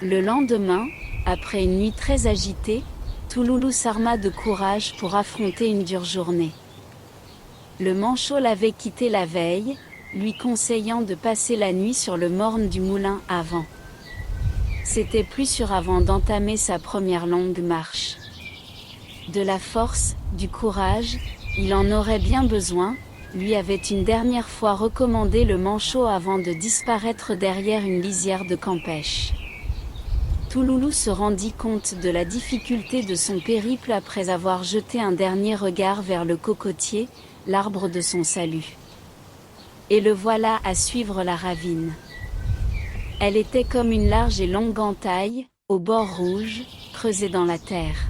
Le lendemain, après une nuit très agitée, Touloulou s'arma de courage pour affronter une dure journée. Le manchot l'avait quitté la veille, lui conseillant de passer la nuit sur le morne du moulin à vent. C'était plus sûr avant d'entamer sa première longue marche. De la force, du courage, il en aurait bien besoin, lui avait une dernière fois recommandé le manchot avant de disparaître derrière une lisière de campèche. Touloulou se rendit compte de la difficulté de son périple après avoir jeté un dernier regard vers le cocotier, l'arbre de son salut. Et le voilà à suivre la ravine. Elle était comme une large et longue entaille, aux bords rouges, creusée dans la terre.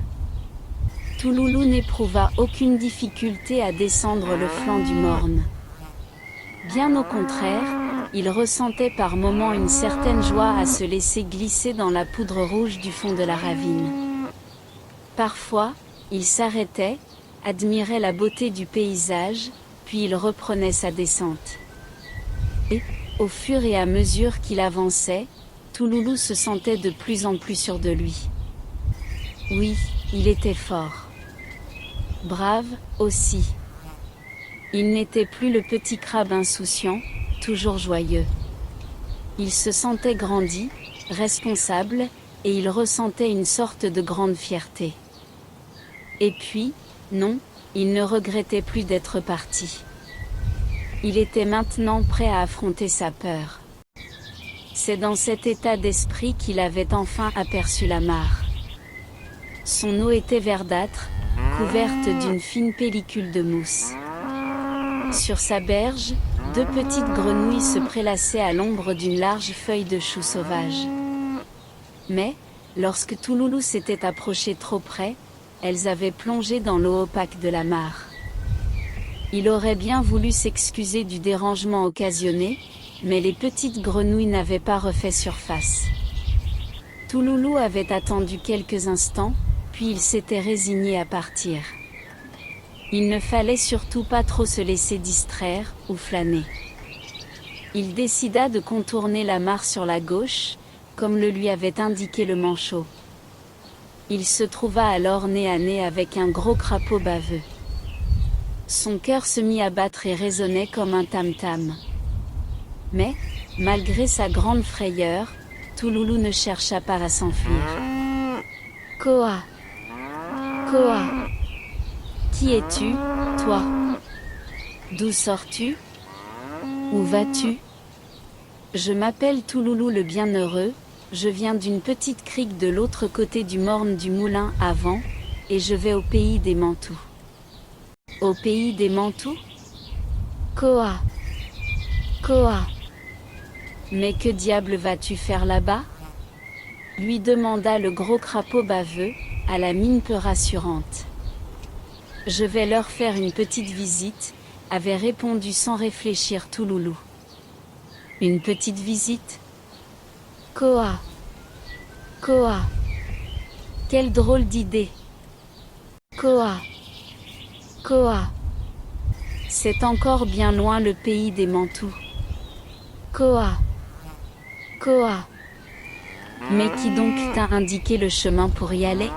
Touloulou n'éprouva aucune difficulté à descendre le flanc du morne. Bien au contraire, il ressentait par moments une certaine joie à se laisser glisser dans la poudre rouge du fond de la ravine. Parfois, il s'arrêtait, admirait la beauté du paysage, puis il reprenait sa descente. Et, au fur et à mesure qu'il avançait, Touloulou se sentait de plus en plus sûr de lui. Oui, il était fort. Brave, aussi. Il n'était plus le petit crabe insouciant, toujours joyeux. Il se sentait grandi, responsable, et il ressentait une sorte de grande fierté. Et puis, non, il ne regrettait plus d'être parti. Il était maintenant prêt à affronter sa peur. C'est dans cet état d'esprit qu'il avait enfin aperçu la mare. Son eau était verdâtre, couverte d'une fine pellicule de mousse. Sur sa berge, deux petites grenouilles se prélassaient à l'ombre d'une large feuille de chou sauvage. Mais, lorsque Touloulou s'était approché trop près, elles avaient plongé dans l'eau opaque de la mare. Il aurait bien voulu s'excuser du dérangement occasionné, mais les petites grenouilles n'avaient pas refait surface. Touloulou avait attendu quelques instants, puis il s'était résigné à partir. Il ne fallait surtout pas trop se laisser distraire, ou flâner. Il décida de contourner la mare sur la gauche, comme le lui avait indiqué le manchot. Il se trouva alors nez à nez avec un gros crapaud baveux. Son cœur se mit à battre et résonnait comme un tam-tam. Mais, malgré sa grande frayeur, Touloulou ne chercha pas à s'enfuir. Koa! Koa! Qui es-tu, toi? D'où sors-tu? Où vas-tu? Je m'appelle Touloulou le Bienheureux, je viens d'une petite crique de l'autre côté du morne du moulin à vent, et je vais au pays des Mantous. Au pays des Mantous? Koa! Koa! Mais que diable vas-tu faire là-bas? Lui demanda le gros crapaud baveux, à la mine peu rassurante. Je vais leur faire une petite visite, avait répondu sans réfléchir Touloulou. Une petite visite? Koa! Koa! Quelle drôle d'idée! Koa! Koa! C'est encore bien loin le pays des Mantous. Koa! Koa! Mais qui donc t'a indiqué le chemin pour y aller?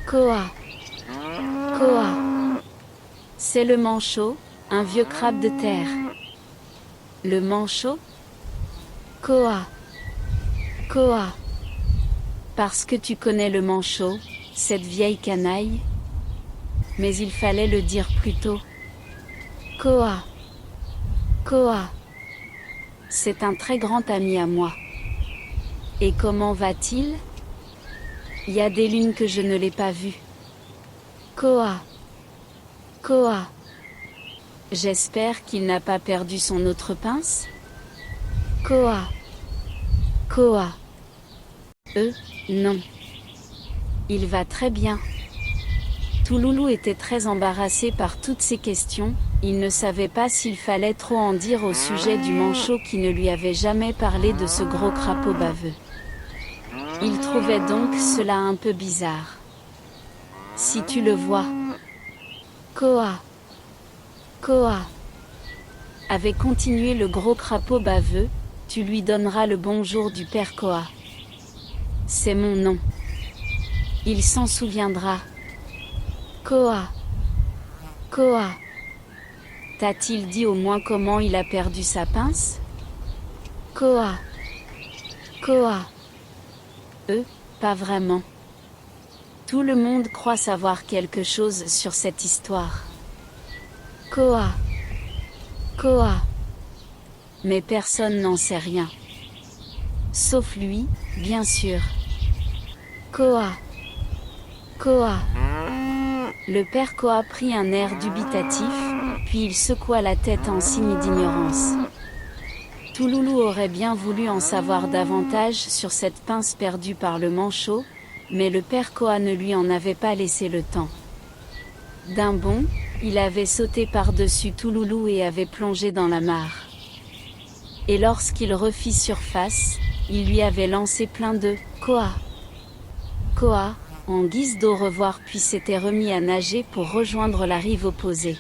Koa! Koa! C'est le manchot, un vieux crabe de terre. Le manchot? Koa! Koa! Parce que tu connais le manchot, cette vieille canaille? Mais il fallait le dire plus tôt. Koa! Koa! C'est un très grand ami à moi. Et comment va-t-il? Il y a des lunes que je ne l'ai pas vu. Koa! Koa! J'espère qu'il n'a pas perdu son autre pince? Koa! Koa! Non. Il va très bien. Touloulou était très embarrassé par toutes ces questions, il ne savait pas s'il fallait trop en dire au sujet du manchot qui ne lui avait jamais parlé de ce gros crapaud baveux. Il trouvait donc cela un peu bizarre. Si tu le vois. Koa! Koa! Avait continué le gros crapaud baveux, tu lui donneras le bonjour du père Koa. C'est mon nom. Il s'en souviendra. Koa. Koa. T'a-t-il dit au moins comment il a perdu sa pince? Koa. Koa. Pas vraiment. Tout le monde croit savoir quelque chose sur cette histoire. Koa. Koa. Mais personne n'en sait rien. Sauf lui, bien sûr. Koa. Koa. Le père Koa prit un air dubitatif, puis il secoua la tête en signe d'ignorance. Touloulou aurait bien voulu en savoir davantage sur cette pince perdue par le manchot, mais le père Koa ne lui en avait pas laissé le temps. D'un bond, il avait sauté par-dessus Touloulou et avait plongé dans la mare. Et lorsqu'il refit surface, il lui avait lancé plein de « Koa ». Koa, en guise d'au revoir, puis s'était remis à nager pour rejoindre la rive opposée.